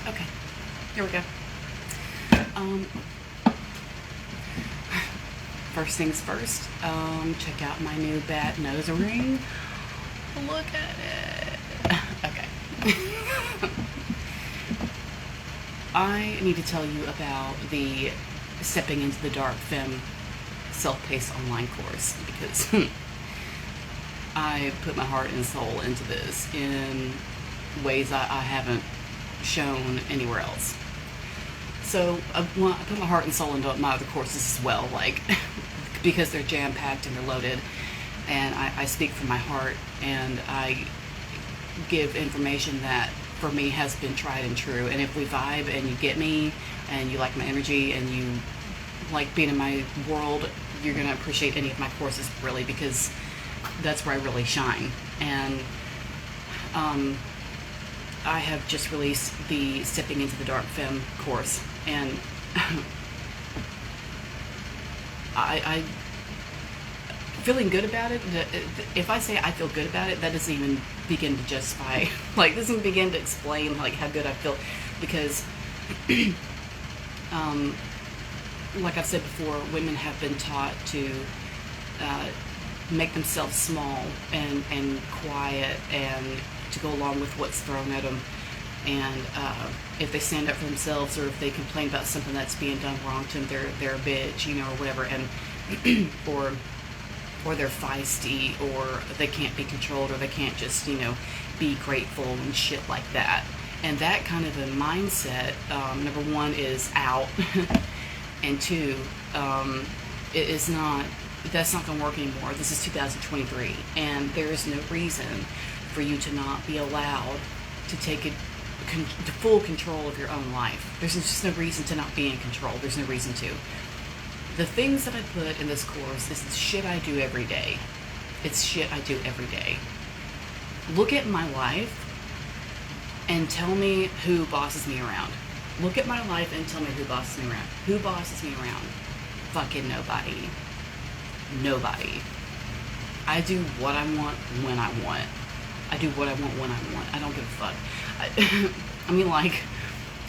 Okay, here we go. First things first, check out my new bat nose ring. Look at it. Okay. I need to tell you about the Stepping into the Dark Femme self-paced online course, because I put my heart and soul into this in ways I haven't shown anywhere else. So I put my heart and soul into my other courses as well, like because they're jam-packed and they're loaded, and I speak from my heart, and I give information that for me has been tried and true. And if we vibe and you get me and you like my energy and you like being in my world, you're going to appreciate any of my courses, really, because that's where I really shine. And I have just released the Stepping into the Dark Femme course, and I feeling good about it. If I say I feel good about it, that doesn't even begin to justify, like, doesn't begin to explain like how good I feel, because like I've said before, women have been taught to make themselves small and quiet, and to go along with what's thrown at them. And if they stand up for themselves, or if they complain about something that's being done wrong to them, they're a bitch, you know, or whatever. And or they're feisty, or they can't be controlled, or they can't just, you know, be grateful and shit like that. And that kind of a mindset, number one, is out, and two, it is not. That's not going to work anymore. This is 2023, and there is no reason for you to not be allowed to take the full control of your own life. There's just no reason to not be in control. There's no reason to. The things that I put in this course is shit I do every day. It's shit I do every day. Look at my life and tell me who bosses me around. Look at my life and tell me who bosses me around. Who bosses me around? Fucking nobody. Nobody. I do what I want when I want. I do what I want when I want. I don't give a fuck. I mean, like,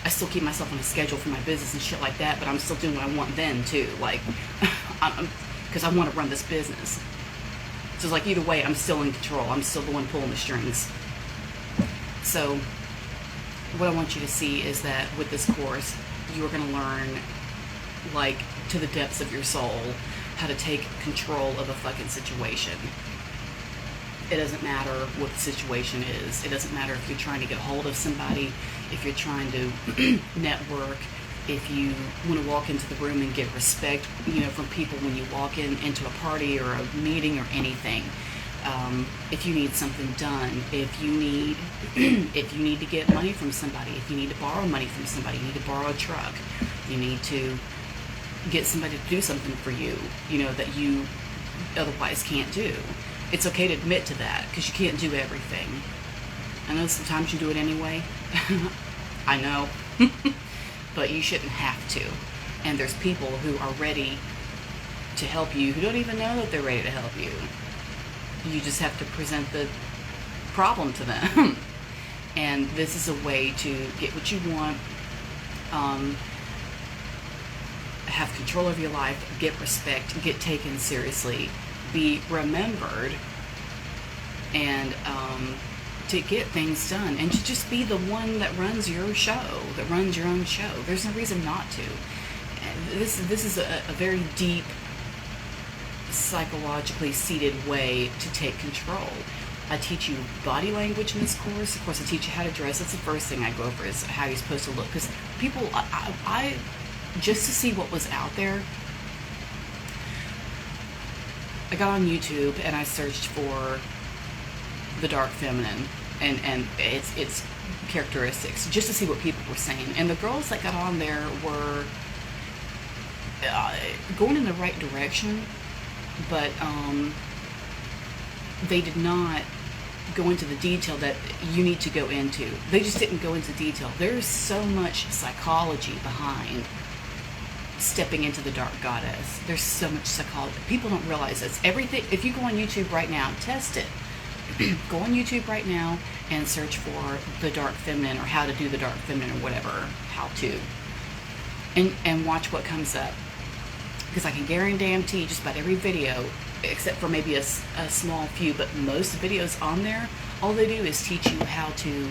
I still keep myself on a schedule for my business and shit like that, but I'm still doing what I want then, too. Like, because I want to run this business. So it's like, either way, I'm still in control. I'm still the one pulling the strings. So what I want you to see is that with this course, you are going to learn, like, to the depths of your soul, how to take control of a fucking situation. It doesn't matter what the situation is. It doesn't matter if you're trying to get a hold of somebody, if you're trying to network, if you want to walk into the room and get respect, you know, from people when you walk into a party or a meeting or anything. If you need something done, if you need to get money from somebody, if you need to borrow money from somebody, you need to borrow a truck, you need to get somebody to do something for you, you know, that you otherwise can't do. It's okay to admit to that, because you can't do everything. I know sometimes you do it anyway. I know. But you shouldn't have to. And there's people who are ready to help you, who don't even know that they're ready to help you. You just have to present the problem to them. And this is a way to get what you want, have control of your life, get respect, get taken seriously, be remembered, and to get things done, and to just be the one that runs your show, that runs your own show. There's no reason not to. This is a very deep, psychologically seated way to take control. I teach you body language in this course. Of course, I teach you how to dress. That's the first thing I go over, is how you're supposed to look. Because people, I just to see what was out there, I got on YouTube and I searched for the dark feminine and its characteristics, just to see what people were saying. And the girls that got on there were going in the right direction, but they did not go into the detail that you need to go into. They just didn't go into detail. There's so much psychology behind stepping into the dark goddess. There's so much psychology. People don't realize this. Everything, if you go on YouTube right now, test it. Go on YouTube right now and search for the dark feminine or how to do the dark feminine or whatever, how to. And watch what comes up. Because I can guarantee just about every video, except for maybe a small few, but most videos on there, all they do is teach you how to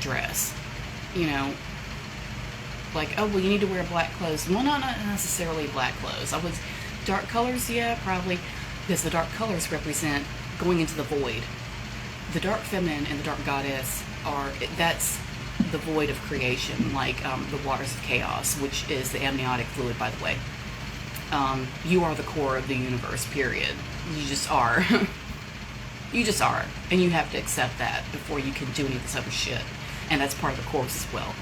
dress. You know, like, oh, well, you need to wear black clothes. Well, not necessarily black clothes. Dark colors, yeah, probably, because the dark colors represent going into the void. The dark feminine and the dark goddess that's the void of creation, like the waters of chaos, which is the amniotic fluid, by the way. You are the core of the universe, period. You just are. You just are. And you have to accept that before you can do any of this other shit. And that's part of the course as well.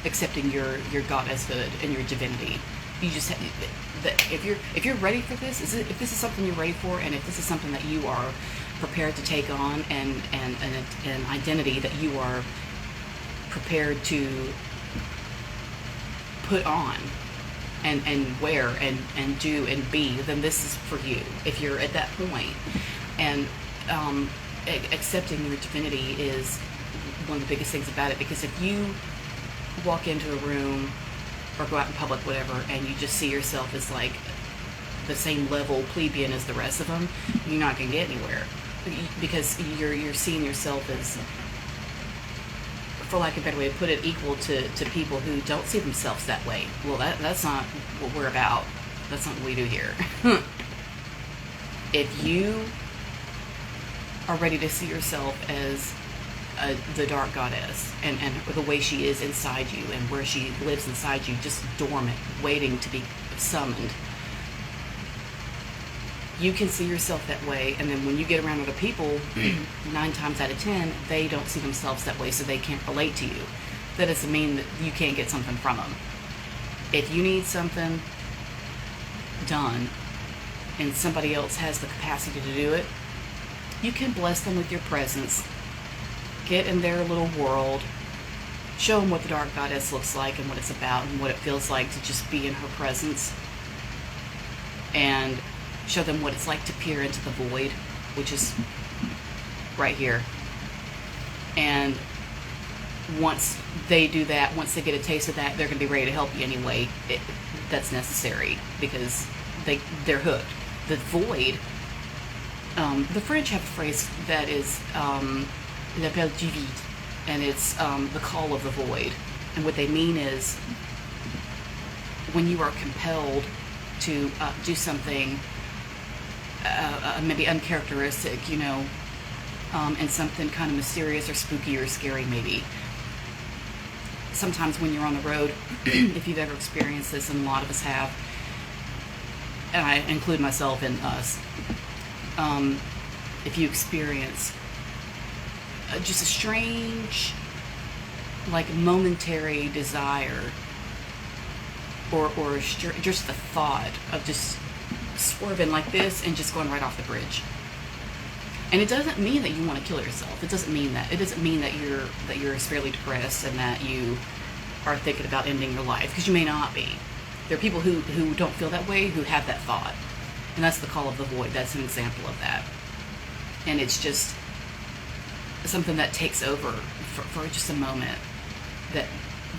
Accepting your goddesshood and your divinity. You just if you're ready for this, if this is something you're ready for, and if this is something that you are prepared to take on, and an identity that you are prepared to put on and wear and do and be, then this is for you. If you're at that point, and accepting your divinity is one of the biggest things about it, because if you walk into a room or go out in public, whatever, and you just see yourself as like the same level plebeian as the rest of them, you're not going to get anywhere, because you're seeing yourself as, for lack of a better way to put it, equal to people who don't see themselves that way. Well, that's not what we're about. That's not what we do here. If you are ready to see yourself as the dark goddess, and the way she is inside you, and where she lives inside you, just dormant, waiting to be summoned, you can see yourself that way. And then when you get around other people, 9 times out of 10, they don't see themselves that way, so they can't relate to you. That doesn't mean that you can't get something from them. If you need something done and somebody else has the capacity to do it, you can bless them with your presence. Get in their little world, show them what the dark goddess looks like and what it's about and what it feels like to just be in her presence, and show them what it's like to peer into the void, which is right here. And once they do that, once they get a taste of that, they're going to be ready to help you anyway. That's necessary, because they're hooked. The void, the French have a phrase that is l'appel du vide, and it's the call of the void. And what they mean is, when you are compelled to do something maybe uncharacteristic, you know, and something kind of mysterious or spooky or scary maybe. Sometimes when you're on the road, if you've ever experienced this, and a lot of us have, and I include myself in us, if you experience just a strange, like, momentary desire, or just the thought of just swerving like this and just going right off the bridge. And it doesn't mean that you want to kill yourself. It doesn't mean that. It doesn't mean that you're severely depressed and that you are thinking about ending your life, because you may not be. There are people who don't feel that way, who have that thought. And that's the call of the void. That's an example of that. And it's just something that takes over for just a moment,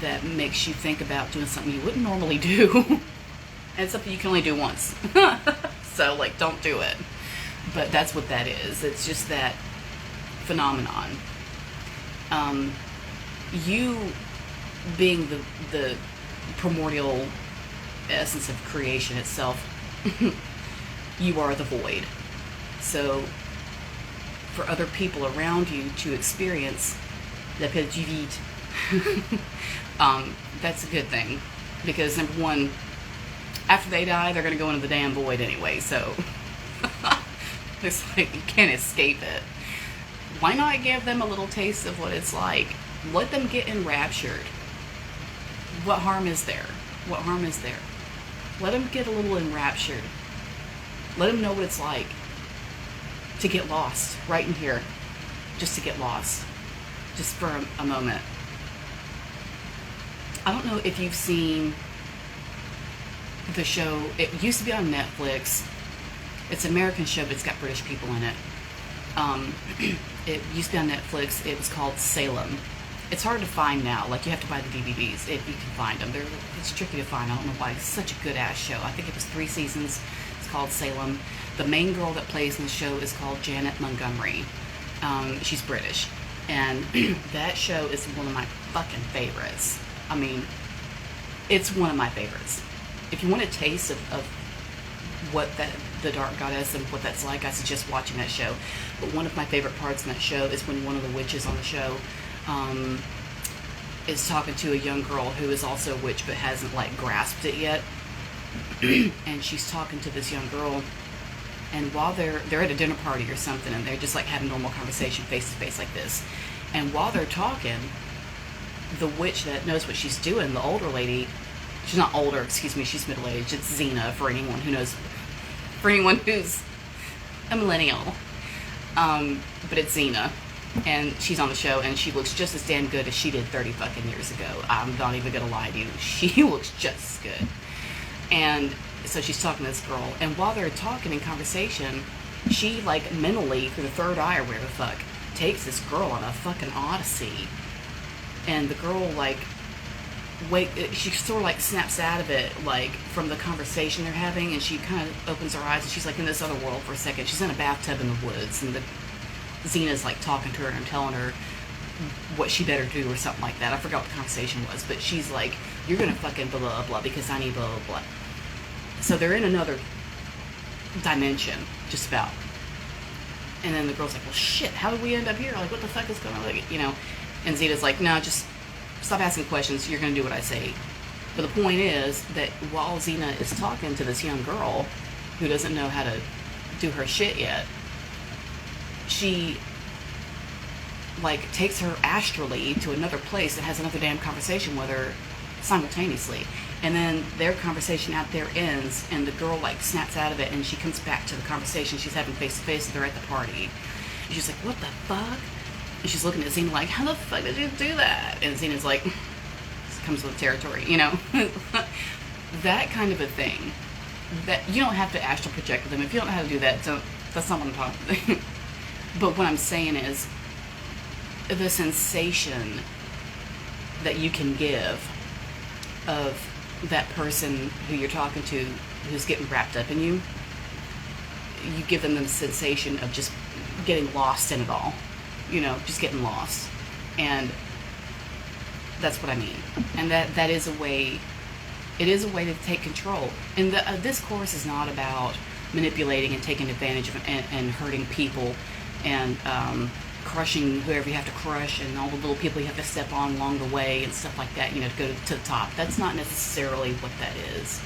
that makes you think about doing something you wouldn't normally do. And it's something you can only do once. So, like, don't do it. But that's what that is. It's just that phenomenon. You being the primordial essence of creation itself, you are the void. So for other people around you to experience l'appel du vide, that's a good thing. Because, number one, after they die, they're going to go into the damn void anyway, so it's like you can't escape it. Why not give them a little taste of what it's like? Let them get enraptured. What harm is there? What harm is there? Let them get a little enraptured. Let them know what it's like to get lost right in here. Just to get lost. Just for a moment. I don't know if you've seen the show. It used to be on Netflix. It's an American show, but it's got British people in it. It used to be on Netflix. It was called Salem. It's hard to find now. Like, you have to buy the DVDs if you can find them. It's tricky to find. I don't know why. It's such a good-ass show. I think it was 3 seasons. It's called Salem. The main girl that plays in the show is called Janet Montgomery. She's British. And that show is one of my fucking favorites. I mean, it's one of my favorites. If you want a taste of what the Dark Goddess and what that's like, I suggest watching that show. But one of my favorite parts in that show is when one of the witches on the show is talking to a young girl who is also a witch but hasn't like grasped it yet. And she's talking to this young girl, and while they're at a dinner party or something, and they're just like having normal conversation face to face like this, and while they're talking, the witch that knows what she's doing, the older lady, she's not older, excuse me, she's middle-aged, it's Xena for anyone who knows, for anyone who's a millennial, but it's Xena, and she's on the show, and she looks just as damn good as she did 30 fucking years ago. I'm not even gonna lie to you, she looks just as good. And so she's talking to this girl, and while they're talking in conversation, she, like, mentally, through the third eye or whatever the fuck, takes this girl on a fucking odyssey. And the girl, like, she sort of, like, snaps out of it, like, from the conversation they're having, and she kind of opens her eyes, and she's, like, in this other world for a second. She's in a bathtub in the woods, and the Xena's, like, talking to her and telling her what she better do or something like that. I forgot what the conversation was, but she's like, you're gonna fucking blah, blah, blah, because I need blah, blah, blah. So they're in another dimension, just about. And then the girl's like, well, shit, how did we end up here? Like, what the fuck is going on? Like, you know, and Zeta's like, no, just stop asking questions. You're going to do what I say. But the point is that while Xena is talking to this young girl who doesn't know how to do her shit yet, she, like, takes her astrally to another place and has another damn conversation with her simultaneously. And then their conversation out there ends, and the girl, like, snaps out of it, and she comes back to the conversation she's having face-to-face, and they're at the party. And she's like, what the fuck? And she's looking at Xena like, how the fuck did you do that? And Xena's like, this comes with territory, you know? That kind of a thing. That you don't have to astral project with them. If you don't know how to do that, that's not what I'm talking about. But what I'm saying is, the sensation that you can give of that person who you're talking to who's getting wrapped up in you, you give them the sensation of just getting lost in it all, you know, just getting lost. And that's what I mean. And that is a way, it is a way to take control. And this course is not about manipulating and taking advantage of and hurting people and crushing whoever you have to crush and all the little people you have to step on along the way and stuff like that, you know, to go to the top. That's not necessarily what that is.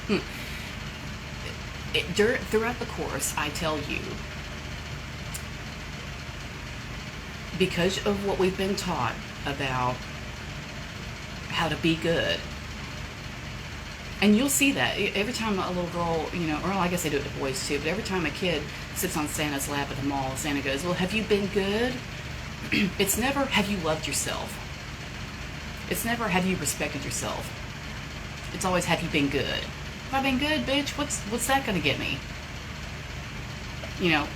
Throughout the course, I tell you, because of what we've been taught about how to be good, and you'll see that every time a little girl, you know, or I guess they do it to boys too, but every time a kid sits on Santa's lap at the mall, Santa goes, well, have you been good? It's never, have you loved yourself? It's never, have you respected yourself? It's always, have you been good? Have I been good, bitch? What's that gonna get me? You know,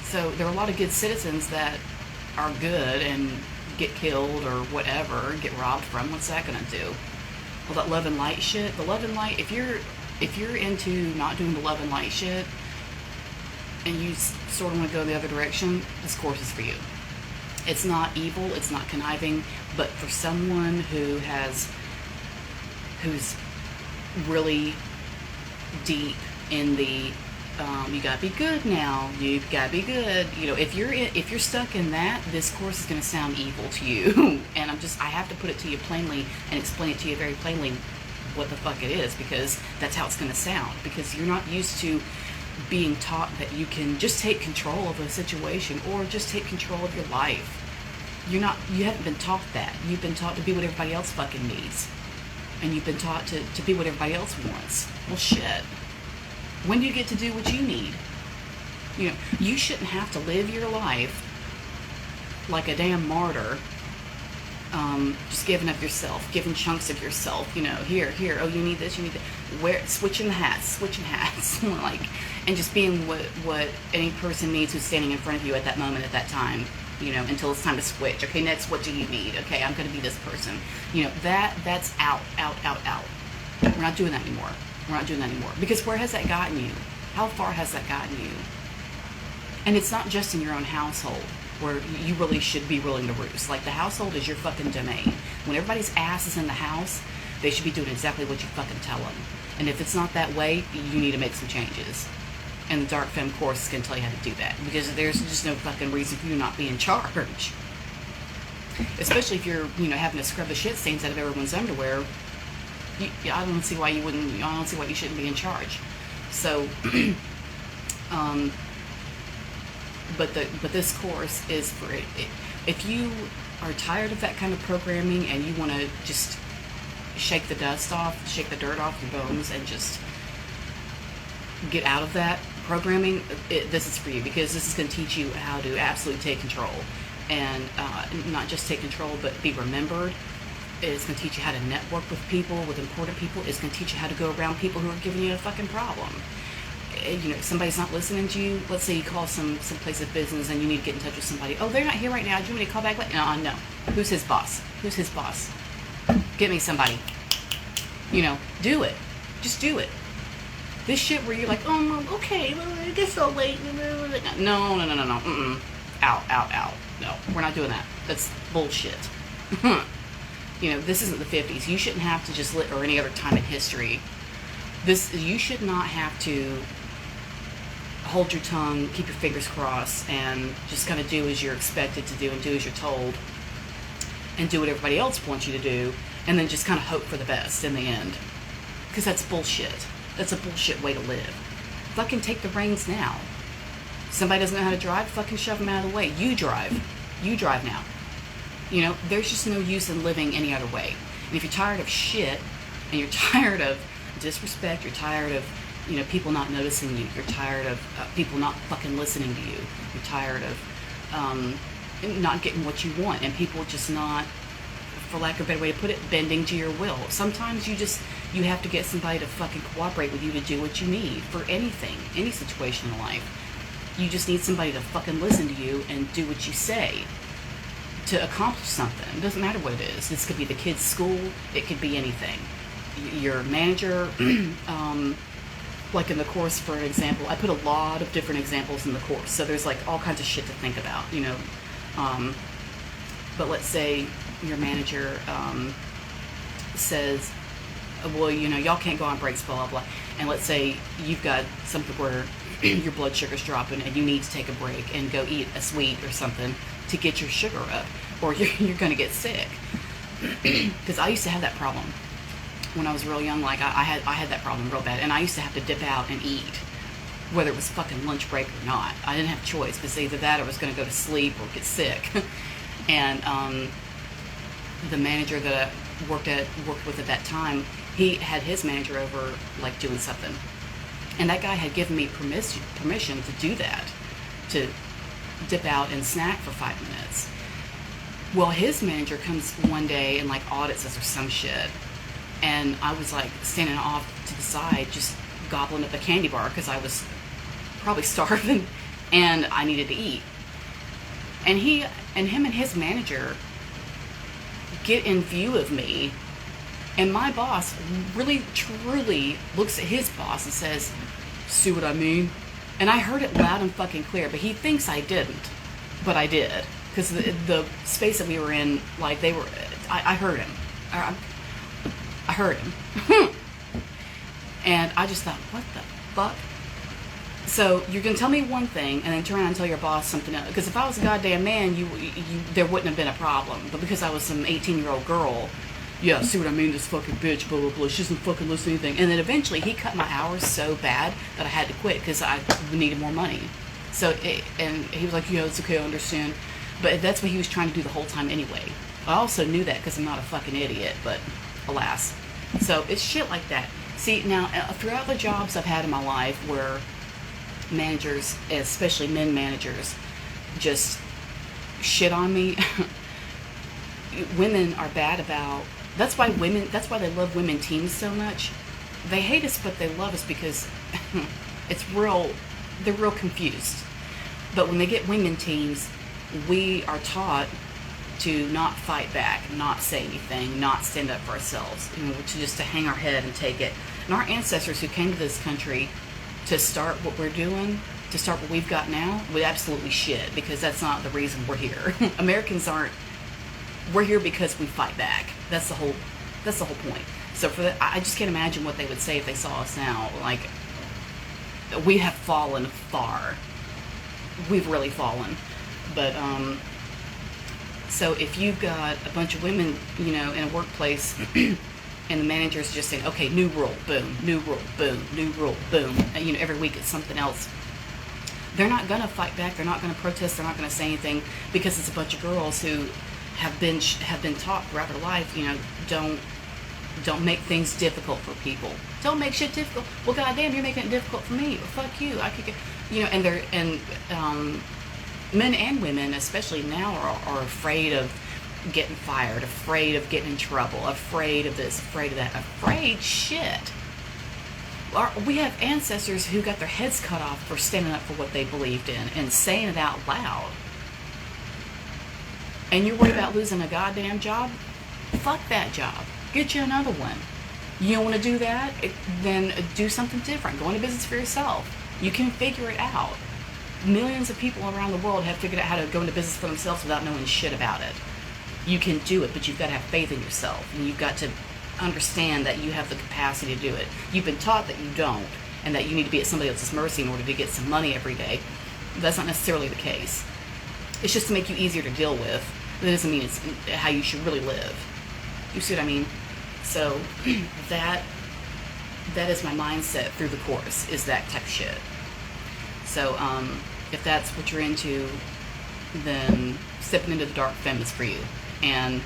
so there are a lot of good citizens that are good and get killed or whatever, get robbed from. What's that gonna do? Well, that love and light shit, the love and light, if you're into not doing the love and light shit, and you sort of want to go the other direction, this course is for you. It's not evil, it's not conniving, but for someone who's really deep in the, you gotta be good now, you've gotta be good. You know, if you're stuck in that, this course is gonna sound evil to you. And I have to put it to you plainly and explain it to you very plainly what the fuck it is, because that's how it's gonna sound. Because you're not used to being taught that you can just take control of a situation or just take control of your life. You haven't been taught that. You've been taught to be what everybody else fucking needs. And you've been taught to be what everybody else wants. Well, shit. When do you get to do what you need? You know, you shouldn't have to live your life like a damn martyr just giving of yourself, giving chunks of yourself, here, oh, you need this, you need that, switching hats, like, and just being what any person needs who's standing in front of you at that moment, at that time, until it's time to switch. Okay, next, what do you need? Okay, I'm going to be this person. That's out. We're not doing that anymore. Because where has that gotten you? How far has that gotten you? And it's not just in your own household where you really should be ruling the roost. Like, the household is your fucking domain. When everybody's ass is in the house, they should be doing exactly what you fucking tell them. And if it's not that way, you need to make some changes. And the Dark Femme course is going to tell you how to do that. Because there's just no fucking reason for you not be in charge. Especially if you're, having to scrub the shit stains out of everyone's underwear. I don't see why you shouldn't be in charge. So, but this course is for it. If you are tired of that kind of programming and you want to just shake the dust off, shake the dirt off your bones, and just get out of that programming, this is for you, because this is going to teach you how to absolutely take control, and not just take control, but be remembered. It's going to teach you how to network with people, with important people. It's going to teach you how to go around people who are giving you a fucking problem. If somebody's not listening to you, let's say you call some place of business and you need to get in touch with somebody. Oh, they're not here right now. Do you want me to call back later? No. Who's his boss? Get me somebody. Do it. Just do it. This shit where you're like, oh, okay, well, I guess I'll wait. No. Out. No, we're not doing that. That's bullshit. This isn't the 50s. You shouldn't have to just or any other time in history. You should not have to hold your tongue, keep your fingers crossed, and just kind of do as you're expected to do and do as you're told, and do what everybody else wants you to do, and then just kind of hope for the best in the end. Because that's bullshit. That's a bullshit way to live. Fucking take the reins now. Somebody doesn't know how to drive, fucking shove them out of the way. You drive now. There's just no use in living any other way. And if you're tired of shit, and you're tired of disrespect, you're tired of, people not noticing you, you're tired of people not fucking listening to you, you're tired of not getting what you want, and people just not, for lack of a better way to put it, bending to your will. Sometimes you have to get somebody to fucking cooperate with you to do what you need for anything, any situation in life. You just need somebody to fucking listen to you and do what you say to accomplish something. It doesn't matter what it is. This could be the kid's school. It could be anything. Your manager, like in the course, for example, I put a lot of different examples in the course. So there's like all kinds of shit to think about, but let's say your manager says, well, y'all can't go on breaks, blah, blah, blah. And let's say you've got something where your blood sugar's dropping and you need to take a break and go eat a sweet or something to get your sugar up, or you're going to get sick. Because I used to have that problem when I was real young. Like, I had that problem real bad, and I used to have to dip out and eat, whether it was fucking lunch break or not. I didn't have a choice, because either that or I was going to go to sleep or get sick. And the manager that I worked with at that time, he had his manager over, like, doing something. And that guy had given me permission to do that, to dip out and snack for 5 minutes. Well, his manager comes one day and, like, audits us or some shit. And I was, like, standing off to the side, just gobbling up a candy bar, because I was probably starving and I needed to eat. And him and his manager get in view of me, and my boss really, truly looks at his boss and says, "See what I mean?" And I heard it loud and fucking clear, but he thinks I didn't. But I did. Because the space that we were in, like, I heard him. I heard him. And I just thought, what the fuck? So you're going to tell me one thing and then turn around and tell your boss something else. Because if I was a goddamn man, there wouldn't have been a problem. But because I was some 18-year-old girl, yeah, see what I mean, this fucking bitch, blah, blah, blah, she doesn't fucking listen to anything. And then eventually he cut my hours so bad that I had to quit because I needed more money. And he was like, yeah, it's okay, I understand. But that's what he was trying to do the whole time anyway. I also knew that because I'm not a fucking idiot, but alas. So it's shit like that. See, now, throughout the jobs I've had in my life where managers, especially men managers, just shit on me, women are bad about. That's why women. That's why they love women teams so much. They hate us, but they love us because it's real. They're real confused. But when they get women teams, we are taught to not fight back, not say anything, not stand up for ourselves, to hang our head and take it. And our ancestors who came to this country to start what we're doing, to start what we've got now, we absolutely shit, because that's not the reason we're here. Americans aren't. We're here because we fight back. That's the whole point. So for that, I just can't imagine what they would say if they saw us now. Like, we have fallen far. We've really fallen. But so if you've got a bunch of women, in a workplace, and the manager's just saying, okay, new rule, boom, new rule, boom, new rule, boom, and, every week it's something else, they're not going to fight back, they're not going to protest, they're not going to say anything, because it's a bunch of girls who have been taught throughout their life, don't make things difficult for people. Don't make shit difficult. Well, goddamn, you're making it difficult for me. Well, fuck you. I could get, men and women, especially now, are afraid of getting fired, afraid of getting in trouble, afraid of this, afraid of that, afraid shit. We have ancestors who got their heads cut off for standing up for what they believed in and saying it out loud. And you're worried about losing a goddamn job? Fuck that job. Get you another one. You don't want to do that? Then do something different. Go into business for yourself. You can figure it out. Millions of people around the world have figured out how to go into business for themselves without knowing shit about it. You can do it, but you've got to have faith in yourself. And you've got to understand that you have the capacity to do it. You've been taught that you don't, and that you need to be at somebody else's mercy in order to get some money every day. That's not necessarily the case. It's just to make you easier to deal with. That doesn't mean it's how you should really live. You see what I mean? So that is my mindset through the course, is that type of shit. So if that's what you're into, then stepping into the dark femme is for you. And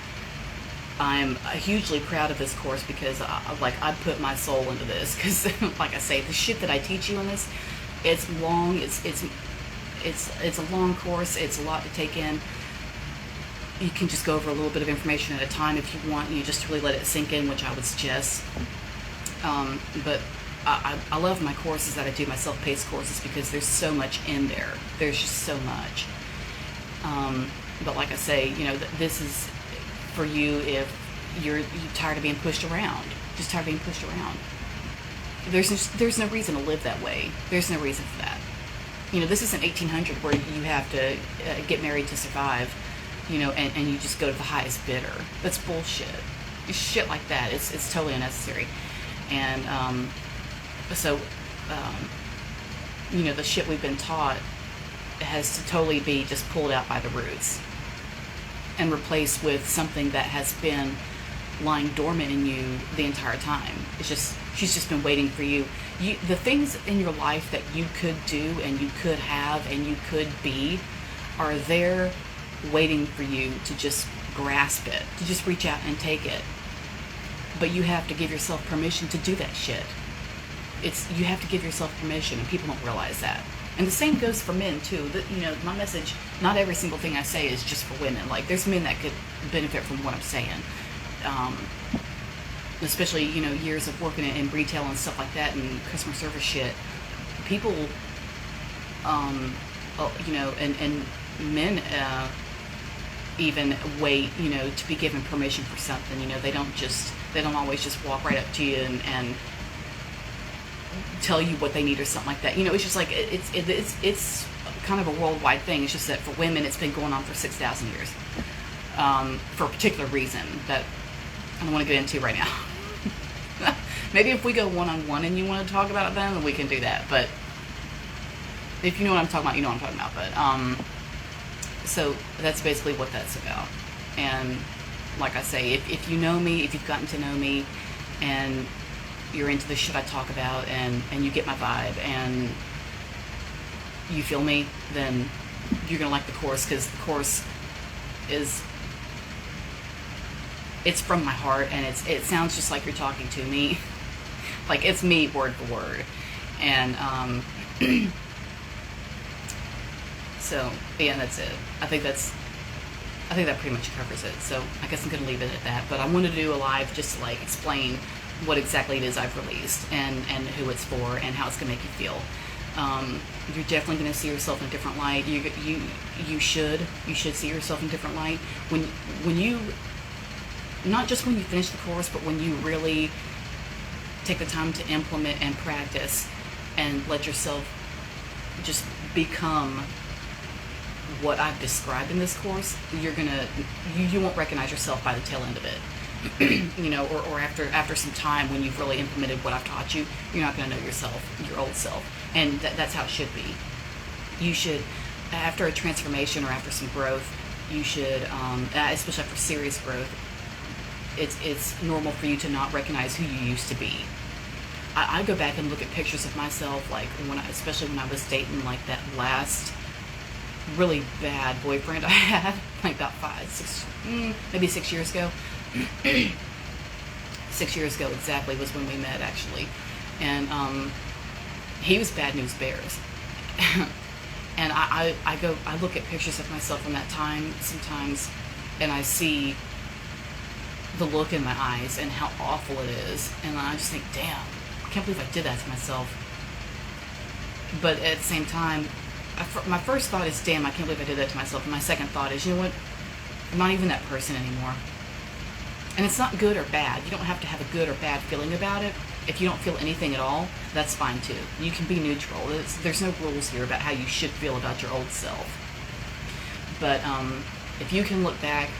I'm hugely proud of this course because I put my soul into this, because like I say, the shit that I teach you in this, it's long, it's a long course, it's a lot to take in. You can just go over a little bit of information at a time if you want, just to really let it sink in, which I would suggest. But I love my courses that I do, my self-paced courses, because there's so much in there. There's just so much. But like I say, this is for you if you're tired of being pushed around. Just tired of being pushed around. There's no reason to live that way. There's no reason for that. This isn't 1800 where you have to get married to survive, and you just go to the highest bidder. That's bullshit. Shit like that. It's totally unnecessary. And the shit we've been taught has to totally be just pulled out by the roots and replaced with something that has been lying dormant in you the entire time. She's just been waiting for you. The things in your life that you could do and you could have and you could be are there waiting for you to just grasp it, to just reach out and take it. But you have to give yourself permission to do that shit. You have to give yourself permission, and people don't realize that. And the same goes for men too. My message, not every single thing I say is just for women. Like, there's men that could benefit from what I'm saying. Especially, years of working in retail and stuff like that, and customer service shit. People, and men even wait, to be given permission for something. They don't always just walk right up to you and tell you what they need or something like that. It's just like it's kind of a worldwide thing. It's just that for women, it's been going on for 6,000 years, for a particular reason that I don't want to get into right now. Maybe if we go one-on-one and you want to talk about it, then we can do that. But if you know what I'm talking about, you know what I'm talking about. But so that's basically what that's about. And like I say, if you know me, if you've gotten to know me, and you're into the shit I talk about, and you get my vibe, and you feel me, then you're gonna like the course, because the course it's from my heart, and it sounds just like you're talking to me. Like, it's me word for word. And so yeah, that's it. I think that's I think that pretty much covers it. So I guess I'm going to leave it at that. But I wanted to do a live just to like explain what exactly it is I've released and who it's for and how it's going to make you feel. You're definitely going to see yourself in a different light. You should see yourself in a different light when you, not just when you finish the course, but when you really take the time to implement and practice and let yourself just become what I've described in this course. You won't recognize yourself by the tail end of it. You know, or after some time when you've really implemented what I've taught you, you're not going to know yourself, your old self. And that's how it should be. You should, after a transformation or after some growth, you should, especially after serious growth, it's normal for you to not recognize who you used to be. I go back and look at pictures of myself, like especially when I was dating like that last really bad boyfriend I had, like about maybe 6 years ago. 6 years ago exactly was when we met, actually. And he was Bad News Bears. And I look at pictures of myself from that time sometimes, and I see the look in my eyes and how awful it is, and I just think, damn, I can't believe I did that to myself. But at the same time, my first thought is, damn, I can't believe I did that to myself. And my second thought is, you know what? I'm not even that person anymore. And it's not good or bad. You don't have to have a good or bad feeling about it. If you don't feel anything at all, that's fine too. You can be neutral. There's no rules here about how you should feel about your old self. But if you can look back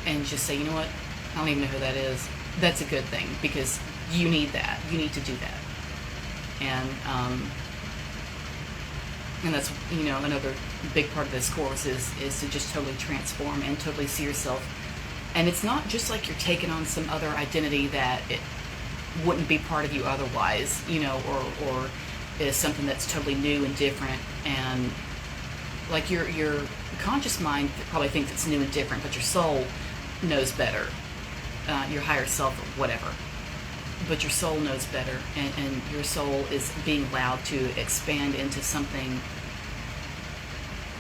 and just say, you know what? I don't even know who that is. That's a good thing, because you need that. You need to do that. And that's, you know, another big part of this course is to just totally transform and totally see yourself. And it's not just like you're taking on some other identity that it wouldn't be part of you otherwise, you know, or is something that's totally new and different. And like your conscious mind probably thinks it's new and different, but your soul knows better. Your higher self or whatever. But your soul knows better, and your soul is being allowed to expand into something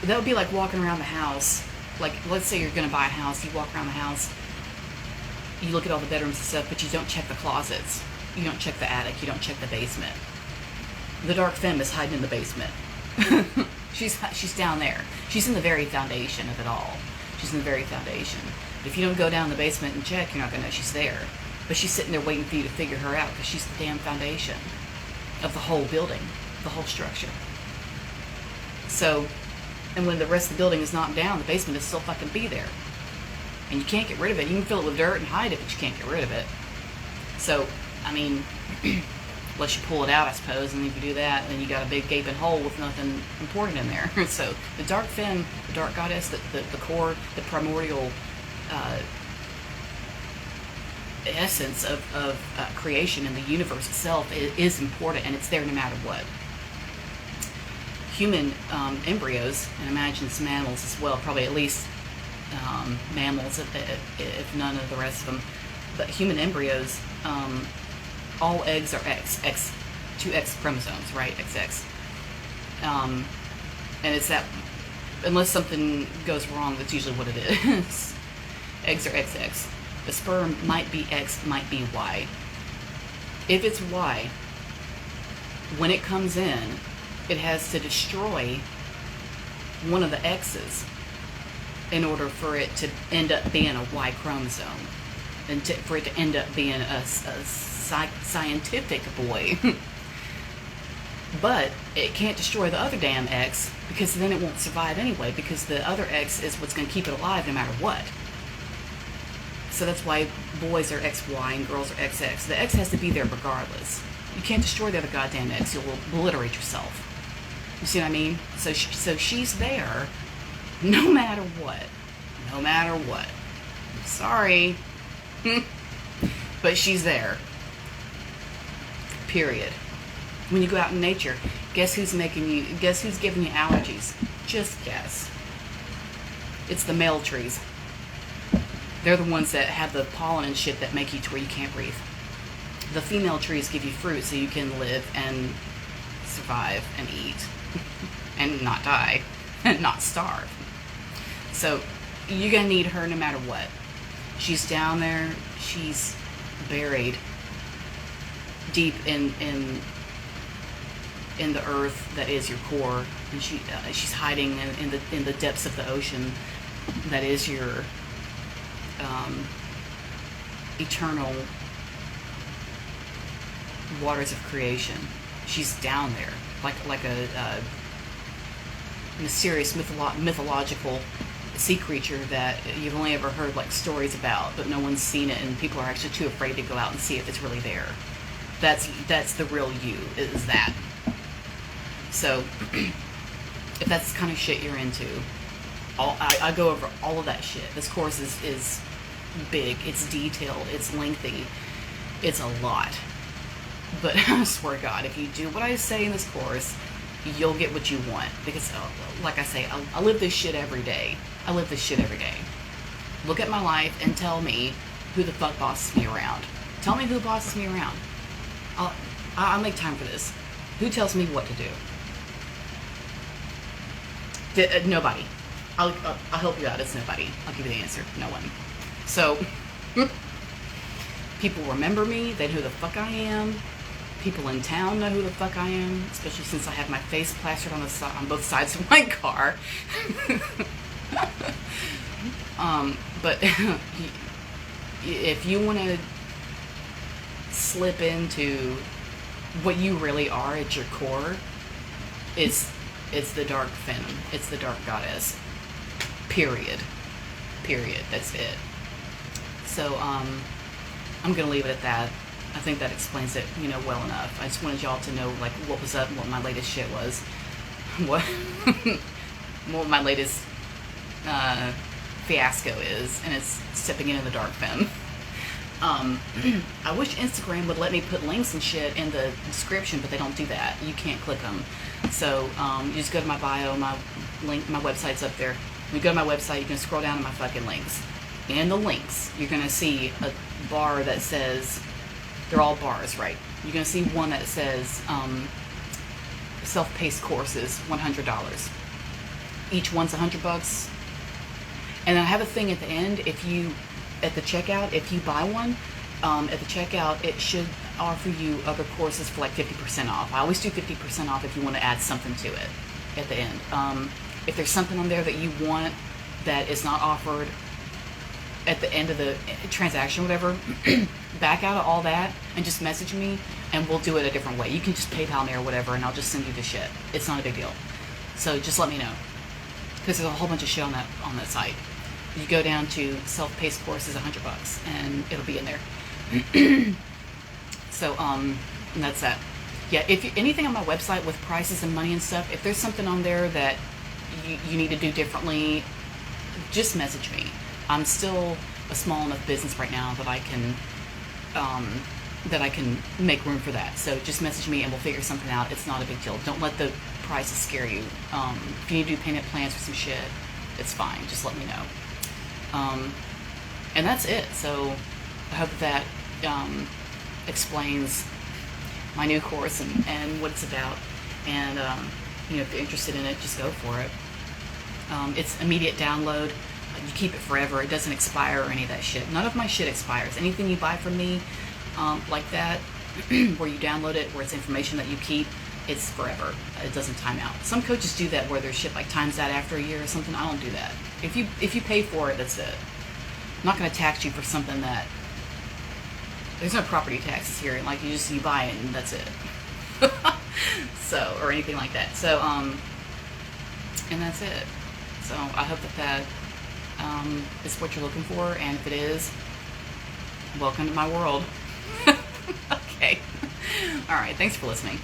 that would be like walking around the house. Like, let's say you're going to buy a house, you walk around the house, you look at all the bedrooms and stuff, but you don't check the closets, you don't check the attic, you don't check the basement. The dark femme is hiding in the basement. she's down there. She's in the very foundation of it all. She's in the very foundation. But if you don't go down the basement and check, you're not going to know she's there. But she's sitting there waiting for you to figure her out, because she's the damn foundation of the whole building, the whole structure. So, and when the rest of the building is knocked down, the basement is still fucking be there. And you can't get rid of it. You can fill it with dirt and hide it, but you can't get rid of it. So, I mean, unless you pull it out, I suppose, and if you do that, then you got a big gaping hole with nothing important in there. So, the dark femme, the dark goddess, the core, the primordial essence of creation in the universe itself is important, and it's there no matter what. Human embryos, and imagine some animals as well, probably at least mammals, if none of the rest of them, but human embryos, all eggs are two X chromosomes, right? XX. And it's that, unless something goes wrong, that's usually what it is. Eggs are XX. The sperm might be X, might be Y. If it's Y, when it comes in, it has to destroy one of the X's in order for it to end up being a Y chromosome, and for it to end up being a scientific boy. But it can't destroy the other damn X, because then it won't survive anyway, because the other X is what's going to keep it alive no matter what. So that's why boys are XY and girls are XX. The X has to be there regardless. You can't destroy the other goddamn X. You'll obliterate yourself. You see what I mean? So she's there no matter what. No matter what. Sorry. But she's there. Period. When you go out in nature, guess who's giving you allergies? Just guess. It's the male trees. They're the ones that have the pollen and shit that make you to where you can't breathe. The female trees give you fruit so you can live and survive and eat and not die and not starve. So you're gonna need her no matter what. She's down there. She's buried deep in the earth that is your core, and she's hiding in the depths of the ocean that is your eternal waters of creation. She's down there, like a mysterious mythological sea creature that you've only ever heard like stories about, but no one's seen it, and people are actually too afraid to go out and see if it's really there. That's the real you, is that. So if that's the kind of shit you're into, I go over all of that shit. This course is big, it's detailed, it's lengthy, it's a lot. But I swear to God, if you do what I say in this course, you'll get what you want. Because, like I say, I live this shit every day. I live this shit every day. Look at my life and tell me who the fuck bosses me around. Tell me who bosses me around. I'll make time for this. Who tells me what to do? Nobody. I'll help you out. It's nobody. I'll give you the answer. No one. So, people remember me. They know who the fuck I am. People in town know who the fuck I am, especially since I have my face plastered on both sides of my car. But if you want to slip into what you really are at your core, it's the dark femme. It's the dark goddess. Period. That's it. So I'm gonna leave it at that. I think that explains it, well enough. I just wanted y'all to know, like, what was up and what my latest shit was. What my latest fiasco is, and it's stepping into the dark femme. I wish Instagram would let me put links and shit in the description, but they don't do that. You can't click them. So you just go to my bio, my website's up there. When you go to my website, you can scroll down to my fucking links. In the links, you're going to see a bar that says, they're all bars, right? You're going to see one that says self-paced courses, $100. Each one's $100. And I have a thing at the end, at the checkout, if you buy one, at the checkout, it should offer you other courses for like 50% off. I always do 50% off if you want to add something to it at the end. If there's something on there that you want that is not offered at the end of the transaction, whatever, back out of all that and just message me, and we'll do it a different way. You can just PayPal me or whatever, and I'll just send you the shit. It's not a big deal. So just let me know, because there's a whole bunch of shit on that site. You go down to self-paced courses, $100, and it'll be in there. So and that's that. Yeah, if anything on my website with prices and money and stuff, if there's something on there that you need to do differently, just message me. I'm still a small enough business right now that I can make room for that. So just message me and we'll figure something out. It's not a big deal. Don't let the prices scare you. If you need to do payment plans for some shit, it's fine. Just let me know. And that's it. So I hope that explains my new course and what it's about. And if you're interested in it, just go for it. It's immediate download. You keep it forever. It doesn't expire or any of that shit. None of my shit expires. Anything you buy from me like that, where you download it, where it's information that you keep, it's forever. It doesn't time out. Some coaches do that where their shit like times out after a year or something. I don't do that. If you pay for it, that's it. I'm not going to tax you for something that there's no property taxes here. Like you buy it and that's it. So, or anything like that. So and that's it. So I hope that is what you're looking for, and if it is, welcome to my world. Okay. All right. Thanks for listening.